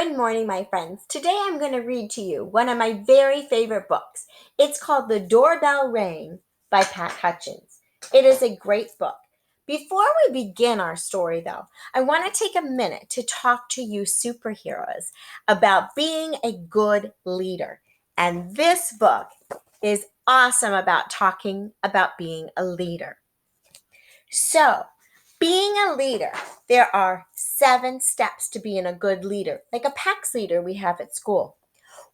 Good morning, my friends. Today I'm going to read to you one of my very favorite books. It's called The Doorbell Rang by Pat Hutchins. It is a great book. Before we begin our story, though, I want to take a minute to talk to you superheroes about being a good leader. And this book is awesome about talking about being a leader. So, being a leader, there are 7 steps to being a good leader, like a PAX leader we have at school.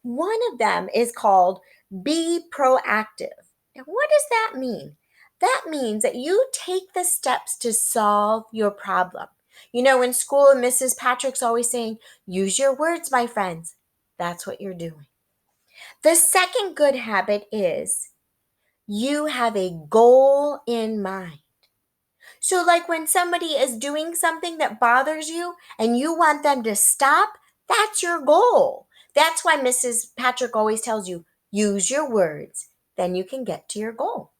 One of them is called be proactive. Now, what does that mean? That means that you take the steps to solve your problem. You know, in school, Mrs. Patrick's always saying, use your words, my friends. That's what you're doing. The second good habit is you have a goal in mind. So, like when somebody is doing something that bothers you and you want them to stop, that's your goal. That's why Mrs. Patrick always tells you, use your words, then you can get to your goal.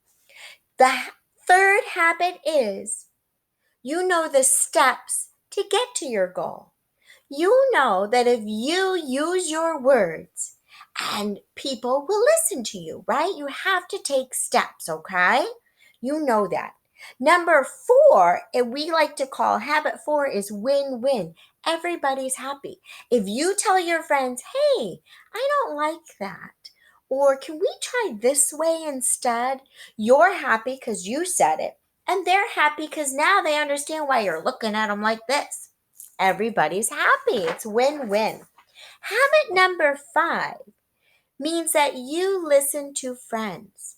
The third habit is you know the steps to get to your goal. You know that if you use your words and people will listen to you, right? You have to take steps, okay? You know that. Number 4, and we like to call habit 4 is win-win. Everybody's happy. If you tell your friends, hey, I don't like that, or can we try this way instead? You're happy because you said it, and they're happy because now they understand why you're looking at them like this. Everybody's happy. It's win-win. Habit number 5 means that you listen to friends.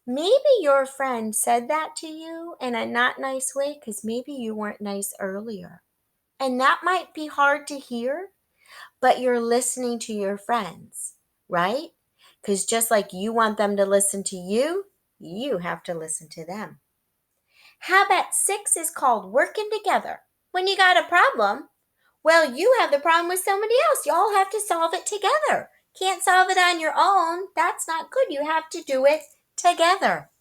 Maybe your friend said that to you in a not nice way because maybe you weren't nice earlier. And that might be hard to hear, but you're listening to your friends, right? Because just like you want them to listen to you, you have to listen to them. Habit 6 is called working together. When you got a problem, well, you have the problem with somebody else. Y'all have to solve it together. Can't solve it on your own. That's not good. You have to do it together.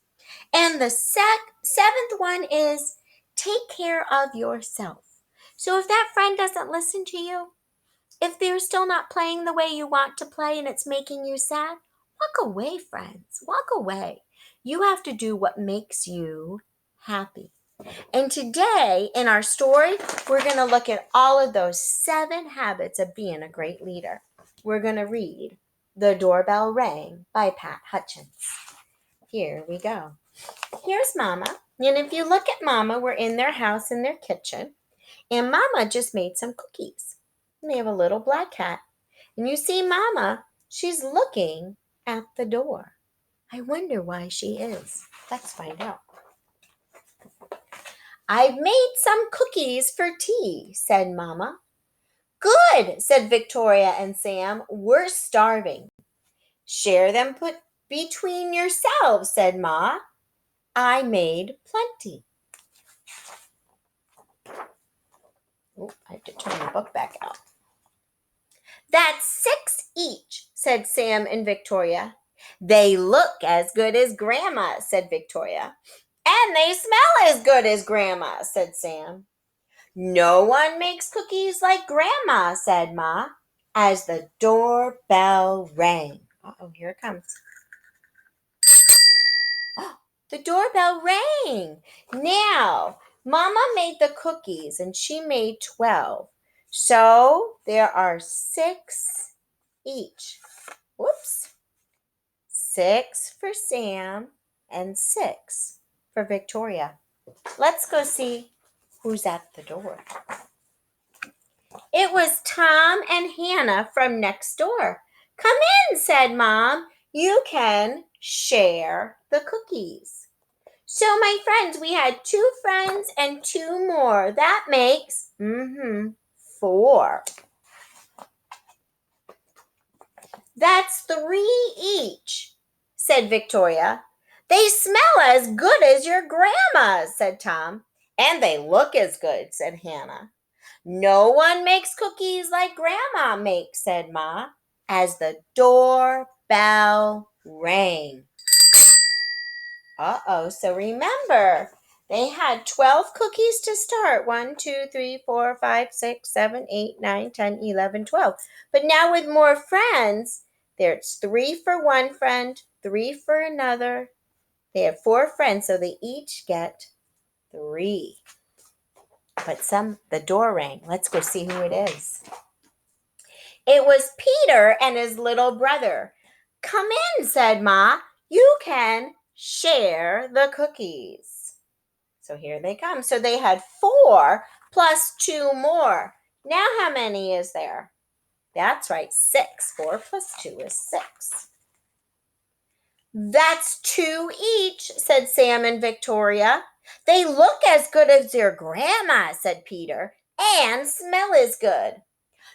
And the seventh one is take care of yourself. So if that friend doesn't listen to you, if they're still not playing the way you want to play and it's making you sad, walk away, friends. Walk away. You have to do what makes you happy. And today in our story, we're going to look at all of those 7 habits of being a great leader. We're going to read The Doorbell Rang by Pat Hutchins. Here we go. Here's Mama. And if you look at Mama, we're in their house in their kitchen. And Mama just made some cookies. And they have a little black cat. And you see Mama, she's looking at the door. I wonder why she is. Let's find out. I've made some cookies for tea, said Mama. Good, said Victoria and Sam. We're starving. Share them between yourselves, said Ma. I made plenty. Oh, I have to turn the book back out. That's 6 each, said Sam and Victoria. They look as good as Grandma, said Victoria. And they smell as good as Grandma, said Sam. No one makes cookies like Grandma, said Ma, as the doorbell rang. Uh-oh, here it comes. Oh, the doorbell rang. Now, Mama made the cookies and she made 12. So there are 6 each. Whoops. 6 for Sam and 6 for Victoria. Let's go see who's at the door. It was Tom and Hannah from next door. Come in, said Mom. You can share the cookies. So, my friends, we had 2 friends and 2 more. That makes 4. That's 3 each, said Victoria. They smell as good as your grandma's, said Tom. And they look as good, said Hannah. No one makes cookies like Grandma makes, said Ma, as the doorbell rang. Uh-oh, so remember, They had 12 cookies to start. 1, 2, 3, 4, 5, 6, 7, 8, 9, 10, 11, 12. But now with more friends, there's 3 for one friend, 3 for another. They have 4 friends, so they each get 3. But the door rang. Let's go see who it is. It was Peter and his little brother. "Come in," said Ma. "You can share the cookies." So here they come. So they had 4 plus 2 more. Now how many is there? That's right, 6. 4 plus 2 is 6. "That's 2 each," said Sam and Victoria. "They look as good as your grandma," said Peter, "and smell as good."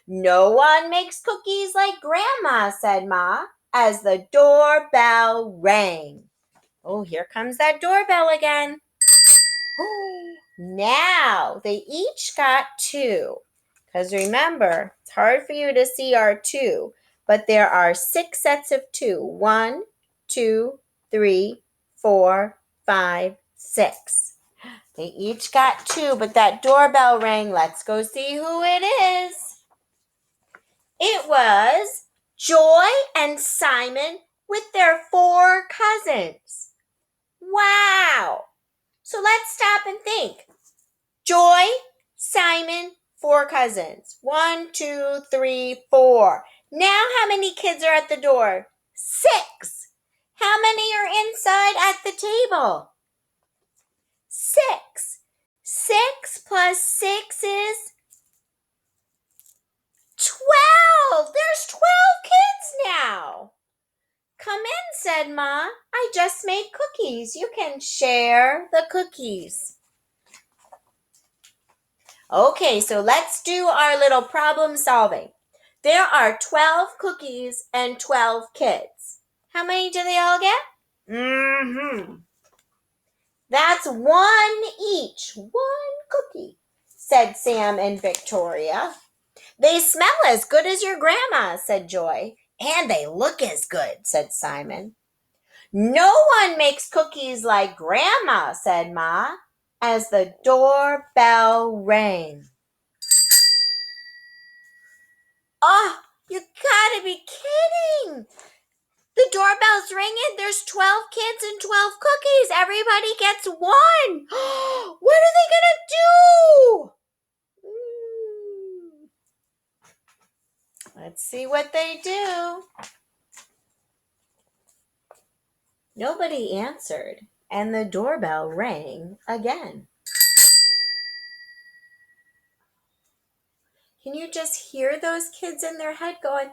"No one makes cookies like Grandma," said Ma, as the doorbell rang. Oh, here comes that doorbell again. Now they each got 2. Because remember, it's hard for you to see our 2, but there are 6 sets of 2. 1, 2, 3, 4, 5, 6. They each got 2, but that doorbell rang. Let's go see who it is. It was Joy and Simon with their 4 cousins. Wow! So let's stop and think. Joy, Simon, 4 cousins. 1, 2, 3, 4. Now how many kids are at the door? 6. How many are inside at the table? 6. 6 plus 6 is 12. There's 12 kids now. "Come in," said Ma. "I just made cookies. You can share the cookies." Okay, so let's do our little problem solving. There are 12 cookies and 12 kids. How many do they all get? That's 1 each. 1 cookie, said Sam and Victoria. "They smell as good as your grandma," said Joy. "And they look as good," said Simon. "No one makes cookies like Grandma," said Ma, as the doorbell rang. Oh, you gotta be kidding! The doorbell's ringing. There's 12 kids and 12 cookies. Everybody gets 1. What are they gonna do? Let's see what they do. Nobody answered, and the doorbell rang again. Can you just hear those kids in their head going,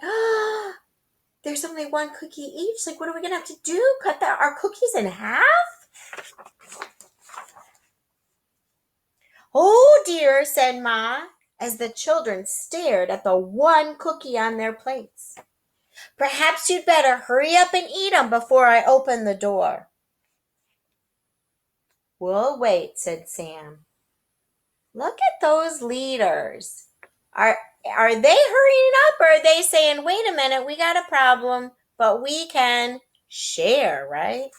there's only 1 cookie each? Like, what are we going to have to do? Cut our cookies in half? "Oh dear," said Ma, as the children stared at the 1 cookie on their plates. "Perhaps you'd better hurry up and eat 'em before I open the door." "We'll wait," said Sam. Look at those leaders. Are they hurrying up, or are they saying, "Wait a minute, we got a problem, but we can share," right?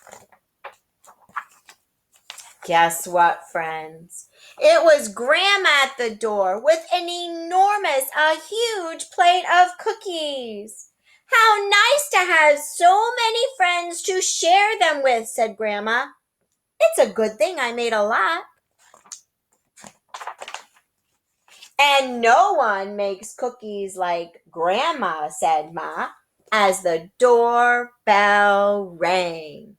Guess what, friends? It was Grandma at the door with a huge plate of cookies. "How nice to have so many friends to share them with," said Grandma. "It's a good thing I made a lot." "And no one makes cookies like Grandma," said Ma, as the doorbell rang.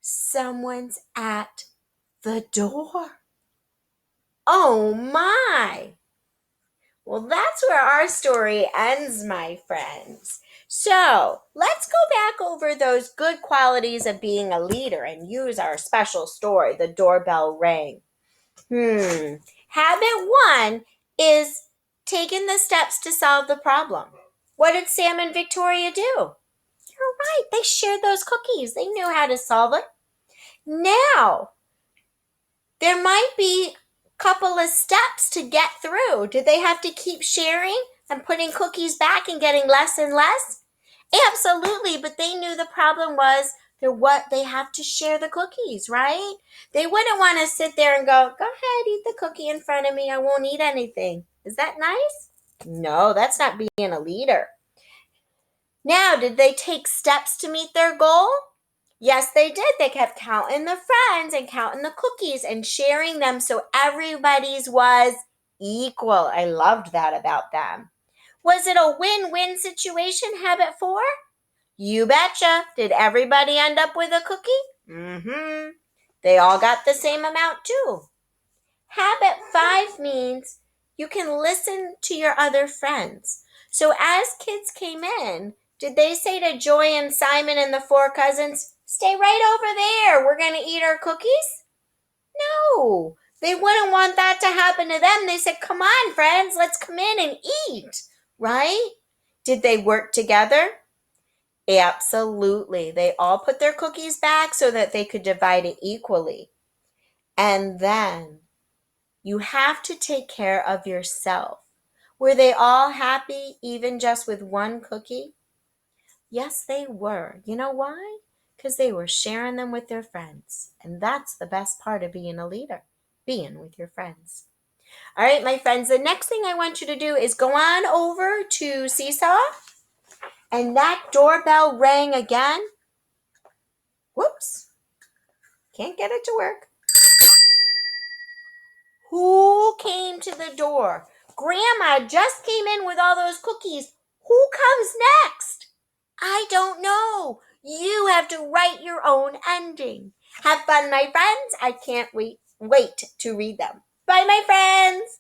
Someone's at the door. Oh my! Well, that's where our story ends, my friends. So let's go back over those good qualities of being a leader and use our special story, the doorbell rang. Habit 1 is taking the steps to solve the problem. What did Sam and Victoria do? You're right, they shared those cookies. They knew how to solve it. Now, there might be a couple of steps to get through. Did they have to keep sharing and putting cookies back and getting less and less? Absolutely, but they knew the problem was They have to share the cookies, right? They wouldn't want to sit there and go ahead, eat the cookie in front of me. I won't eat anything. Is that nice? No, that's not being a leader. Now, did they take steps to meet their goal? Yes, they did. They kept counting the friends and counting the cookies and sharing them so everybody's was equal. I loved that about them. Was it a win-win situation, habit 4? You betcha. Did everybody end up with a cookie? Mm-hmm. They all got the same amount too. Habit 5 means you can listen to your other friends. So as kids came in, did they say to Joy and Simon and the 4 cousins, stay right over there, we're going to eat our cookies? No, they wouldn't want that to happen to them. They said, come on, friends, let's come in and eat, right? Did they work together? Absolutely. They all put their cookies back so that they could divide it equally. And then you have to take care of yourself. Were they all happy, even just with one cookie? Yes, they were. You know why? Because they were sharing them with their friends. And that's the best part of being a leader, being with your friends. All right, my friends, the next thing I want you to do is go on over to Seesaw. And that doorbell rang again. Whoops. Can't get it to work. Who came to the door? Grandma just came in with all those cookies. Who comes next? I don't know. You have to write your own ending. Have fun, my friends. I can't wait to read them. Bye, my friends.